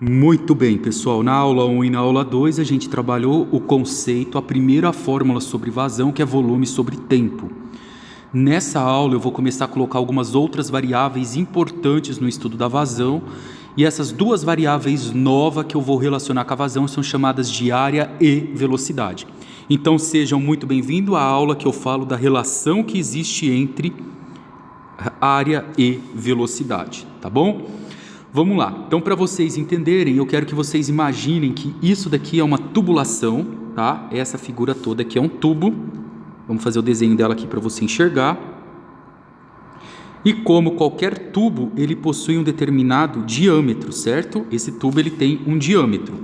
Muito bem, pessoal. Na aula 1 e na aula 2 a gente trabalhou o conceito, a primeira fórmula sobre vazão, que é volume sobre tempo. Nessa aula eu vou começar a colocar algumas outras variáveis importantes no estudo da vazão, e essas duas variáveis novas que eu vou relacionar com a vazão são chamadas de área e velocidade. Então sejam muito bem-vindos à aula que eu falo da relação que existe entre área e velocidade, tá bom? Vamos lá. Então, para vocês entenderem, eu quero que vocês imaginem que isso daqui é uma tubulação, tá? Essa figura toda aqui é um tubo. Vamos fazer o desenho dela aqui para você enxergar. E como qualquer tubo, ele possui um determinado diâmetro, certo? Esse tubo ele tem um diâmetro.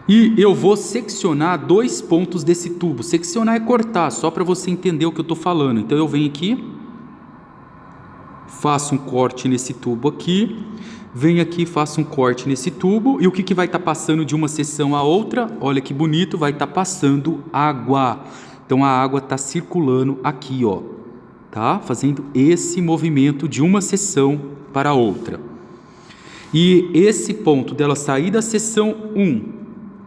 E eu vou seccionar dois pontos desse tubo. Seccionar é cortar, só para você entender o que eu estou falando. Então eu venho aqui, faço um corte nesse tubo aqui, venho aqui, faço um corte nesse tubo, e o que vai estar passando de uma seção a outra? Olha que bonito, vai estar passando água. Então a água está circulando aqui, ó, tá? Fazendo esse movimento de uma seção para a outra. E esse ponto dela sair da seção 1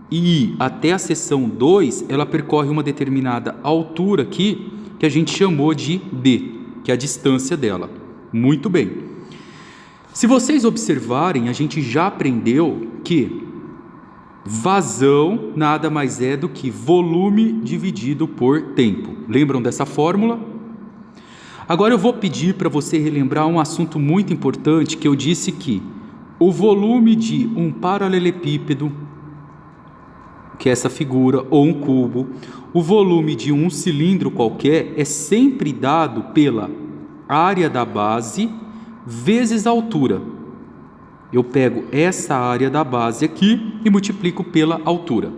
e ir até a seção 2, ela percorre uma determinada altura aqui, que a gente chamou de D, que é a distância dela. Muito bem. Se vocês observarem, a gente já aprendeu que vazão nada mais é do que volume dividido por tempo. Lembram dessa fórmula? Agora eu vou pedir para você relembrar um assunto muito importante, que eu disse que o volume de um paralelepípedo, que é essa figura, ou um cubo, o volume de um cilindro qualquer é sempre dado pela área da base vezes a altura. Eu pego essa área da base aqui e multiplico pela altura.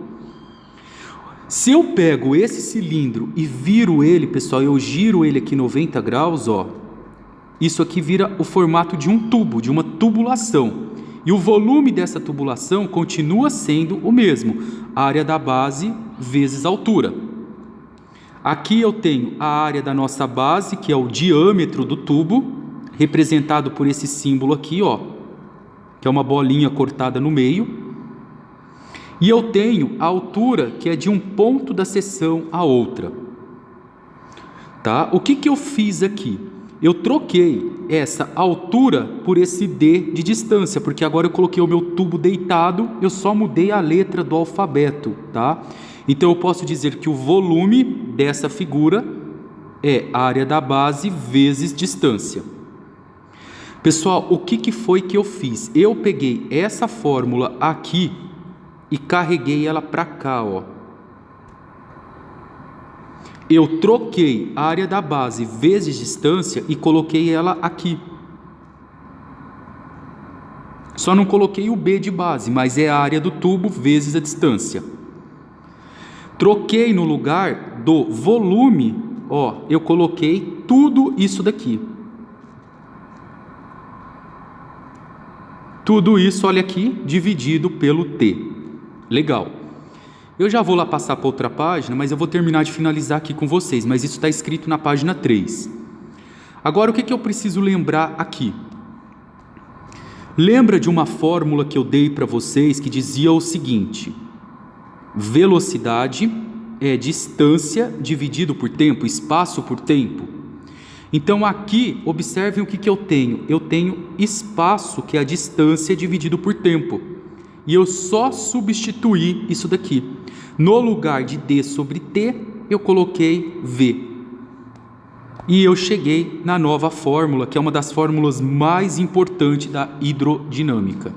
Se eu pego esse cilindro e viro ele, pessoal, eu giro ele aqui 90 graus, ó, isso aqui vira o formato de um tubo, de uma tubulação. E o volume dessa tubulação continua sendo o mesmo, área da base vezes a altura. Aqui eu tenho a área da nossa base, que é o diâmetro do tubo, representado por esse símbolo aqui, ó, que é uma bolinha cortada no meio. E eu tenho a altura, que é de um ponto da seção a outra. Tá? O que eu fiz aqui? Eu troquei essa altura por esse D de distância, porque agora eu coloquei o meu tubo deitado, eu só mudei a letra do alfabeto, tá? Então eu posso dizer que o volume dessa figura é área da base vezes distância. Pessoal, o que foi que eu fiz? Eu peguei essa fórmula aqui e carreguei ela para cá, ó. Eu troquei a área da base vezes distância e coloquei ela aqui. Só não coloquei o B de base, mas é a área do tubo vezes a distância. Troquei no lugar do volume, ó, eu coloquei tudo isso daqui. Tudo isso, olha aqui, dividido pelo T. Legal. Eu já vou lá passar para outra página, mas eu vou terminar de finalizar aqui com vocês, mas isso está escrito na página 3. Agora, o que eu preciso lembrar aqui? Lembra de uma fórmula que eu dei para vocês que dizia o seguinte: velocidade é distância dividido por tempo, espaço por tempo. Então aqui, observem o que eu tenho. Eu tenho espaço, que é a distância dividido por tempo. E eu só substituí isso daqui. No lugar de D sobre T, eu coloquei V. E eu cheguei na nova fórmula, que é uma das fórmulas mais importantes da hidrodinâmica.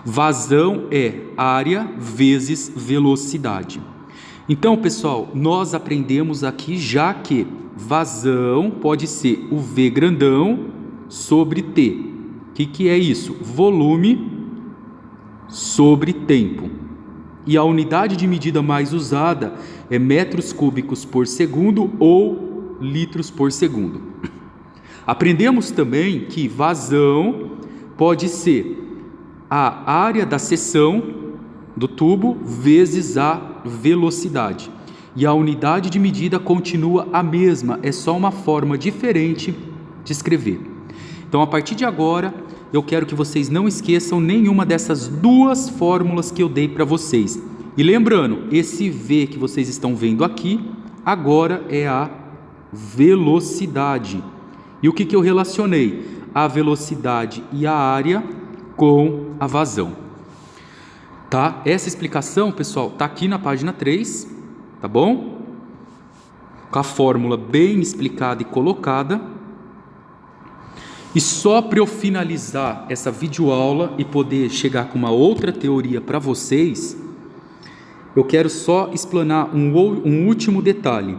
Vazão é área vezes velocidade. Então, pessoal, nós aprendemos aqui já que vazão pode ser o V grandão sobre T. O que é isso? Volume sobre tempo. E a unidade de medida mais usada é metros cúbicos por segundo ou litros por segundo. Aprendemos também que vazão pode ser a área da seção do tubo vezes a velocidade. E a unidade de medida continua a mesma, é só uma forma diferente de escrever. Então, a partir de agora, eu quero que vocês não esqueçam nenhuma dessas duas fórmulas que eu dei para vocês. E lembrando, esse V que vocês estão vendo aqui, agora é a velocidade. E o que eu relacionei? A velocidade e a área com a vazão. Tá? Essa explicação, pessoal, tá aqui na página 3, tá bom? Com a fórmula bem explicada e colocada. E só para eu finalizar essa videoaula e poder chegar com uma outra teoria para vocês, eu quero só explanar um último detalhe.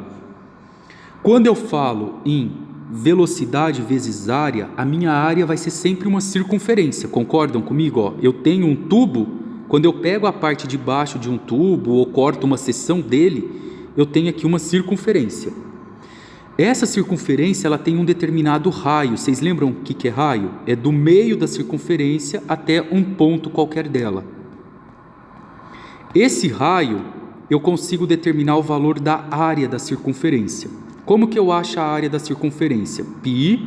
Quando eu falo em velocidade vezes área, a minha área vai ser sempre uma circunferência, concordam comigo? Ó, eu tenho um tubo, quando eu pego a parte de baixo de um tubo ou corto uma seção dele, eu tenho aqui uma circunferência. Essa circunferência ela tem um determinado raio. Vocês lembram o que é raio? É do meio da circunferência até um ponto qualquer dela. Esse raio eu consigo determinar o valor da área da circunferência. Como que eu acho a área da circunferência? Π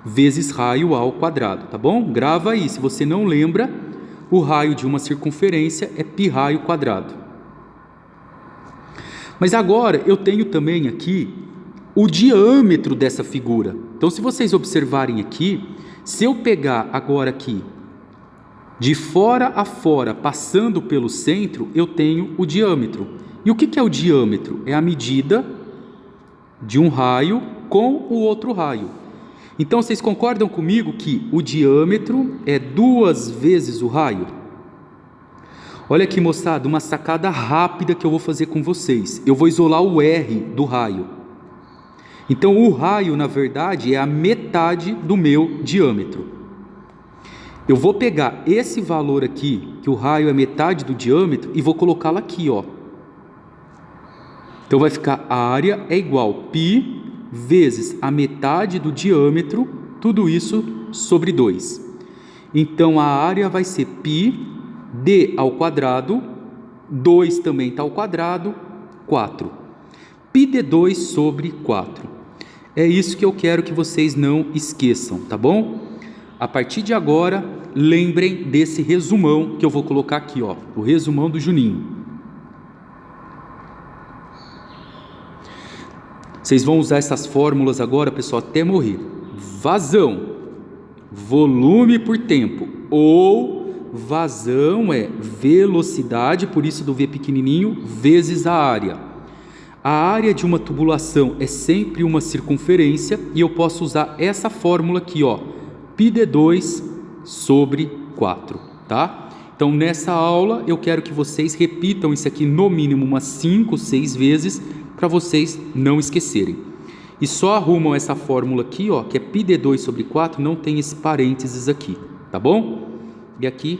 vezes raio ao quadrado, tá bom? Grava aí, se você não lembra, o raio de uma circunferência é π raio quadrado. Mas agora eu tenho também aqui o diâmetro dessa figura. Então, se vocês observarem aqui, se eu pegar agora aqui, de fora a fora, passando pelo centro, eu tenho o diâmetro. E o que é o diâmetro? É a medida de um raio com o outro raio. Então, vocês concordam comigo que o diâmetro é 2 vezes o raio? Olha aqui, moçada, uma sacada rápida que eu vou fazer com vocês. Eu vou isolar o R do raio. Então, o raio, na verdade, é a metade do meu diâmetro. Eu vou pegar esse valor aqui, que o raio é metade do diâmetro, e vou colocá-lo aqui, ó. Então, vai ficar a área é igual a π vezes a metade do diâmetro, tudo isso sobre 2. Então, a área vai ser π d ao quadrado, 2 também está ao quadrado, 4. π de 2 sobre 4. É isso que eu quero que vocês não esqueçam, tá bom? A partir de agora, lembrem desse resumão que eu vou colocar aqui, ó, o resumão do Juninho. Vocês vão usar essas fórmulas agora, pessoal, até morrer. Vazão, volume por tempo, ou vazão é velocidade, por isso do V pequenininho, vezes a área. A área de uma tubulação é sempre uma circunferência e eu posso usar essa fórmula aqui, ó, π de 2 sobre 4, tá? Então, nessa aula, eu quero que vocês repitam isso aqui no mínimo umas 5, 6 vezes, para vocês não esquecerem. E só arrumam essa fórmula aqui, ó, que é π de 2 sobre 4, não tem esse parênteses aqui, tá bom? E aqui,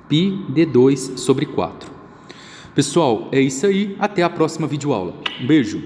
π de 2 sobre 4. Pessoal, é isso aí. Até a próxima videoaula. Um beijo.